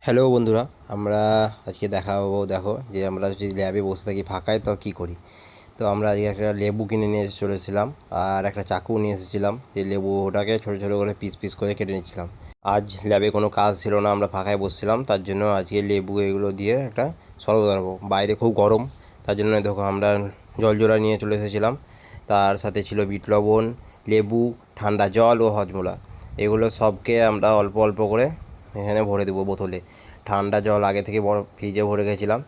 Hello বন্ধুরা, আমরা আজকে দেখাবো। দেখো যে আমরা যদি ল্যাবে বসে থাকি ফাঁকায় তো কী করি। তো আমরা আজকে একটা লেবু কিনে নিয়ে এসে চলেছিলাম, আর একটা চাকু নিয়ে এসেছিলাম। যে লেবুটাকে ছোটো ছোটো করে পিস পিস করে কেটে নিচ্ছিলাম। আজ ল্যাবে কোনো কাজ ছিল না, আমরা ফাঁকায় বসছিলাম, তার জন্য আজকে লেবু এগুলো দিয়ে একটা শরবত বানাবো। বাইরে খুব গরম, তার জন্য দেখো আমরা জল নিয়ে চলে এসেছিলাম। তার সাথে ছিল বিট লবণ, লেবু, ঠান্ডা জল ও হজমোলা। এগুলো সবকে আমরা অল্প অল্প করে এখানে ভরে দেবো বোতলে। ঠান্ডা জল আগে থেকে বড় ফ্রিজে ভরে রেখেছিলাম,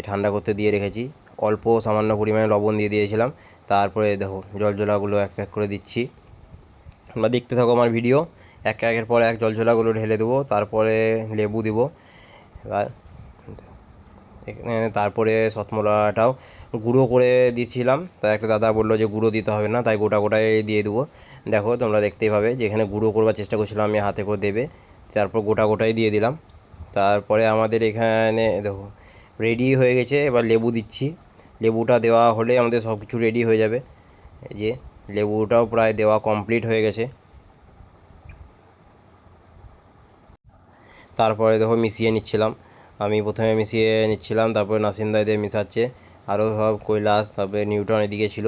ঠান্ডা করতে দিয়ে রেখেছি। অল্প সামান্য পরিমাণে লবণ দিয়ে দিয়েছিলাম। তারপরে দেখো জলগুলো এক এক করে দিচ্ছি। তোমরা দেখতে থাকো আমার ভিডিও। একের পর এক জলগুলো ঢেলে দেবো, তারপরে লেবু দেবো। এবার তারপরে সতমলাটাও গুঁড়ো করে দিয়েছিলাম। তাই একটা দাদা বললো যে গুঁড়ো দিতে হবে না, তাই গোটা গোটাই দিয়ে দেবো। দেখো তোমরা দেখতেই পাবে যে এখানে গুঁড়ো করবার চেষ্টা করছিলাম আমি হাতে করে দেবে, তারপর গোটা গোটাই দিয়ে দিলাম। তারপরে আমাদের এখানে দেখো রেডি হয়ে গেছে। এবার লেবু দিচ্ছি। লেবুটা দেওয়া হলে আমাদের সব কিছু রেডি হয়ে যাবে। এই যে লেবুটাও প্রায় দেওয়া কমপ্লিট হয়ে গেছে। তারপরে দেখো মিশিয়ে নিচ্ছিলাম। আমি প্রথমে মিশিয়ে নিচ্ছিলাম, তারপরে নাসিন্দা দিয়ে মেশাচ্ছে, আরও সব কৈলাস, তারপরে নিউটন এদিকে ছিল।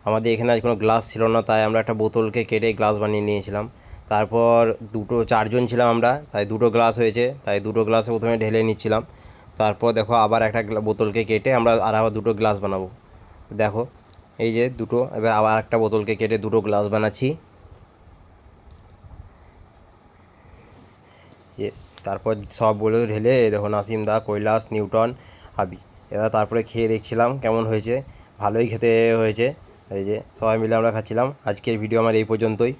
আমাদের এখানে আজ কোনো গ্লাস ছিল না, তাই আমরা একটা বোতলকে কেটে গ্লাস বানিয়ে নিয়েছিলাম। তারপর চারজন ছিলাম আমরা, তাই দুটো গ্লাস হয়েছে, তাই দুটো গ্লাসে প্রথমে ঢেলে নিচ্ছিলাম। তারপর দেখো আবার একটা বোতলকে কেটে আমরা আবার দুটো গ্লাস বানাবো। দেখো এই যে দুটো, এবার আবার একটা বোতলকে কেটে দুটো গ্লাস বানাচ্ছি। এ তারপর সবগুলো ঢেলে দেখো নাসিম দা, কৈলাস, নিউটন, হাবি। এবার তারপরে খেয়ে দেখছিলাম কেমন হয়েছে। ভালোই খেতে হয়েছে। এই যে সবাই মিলে আমরা খাচ্ছিলাম। আজকের ভিডিও আমার এই পর্যন্তই।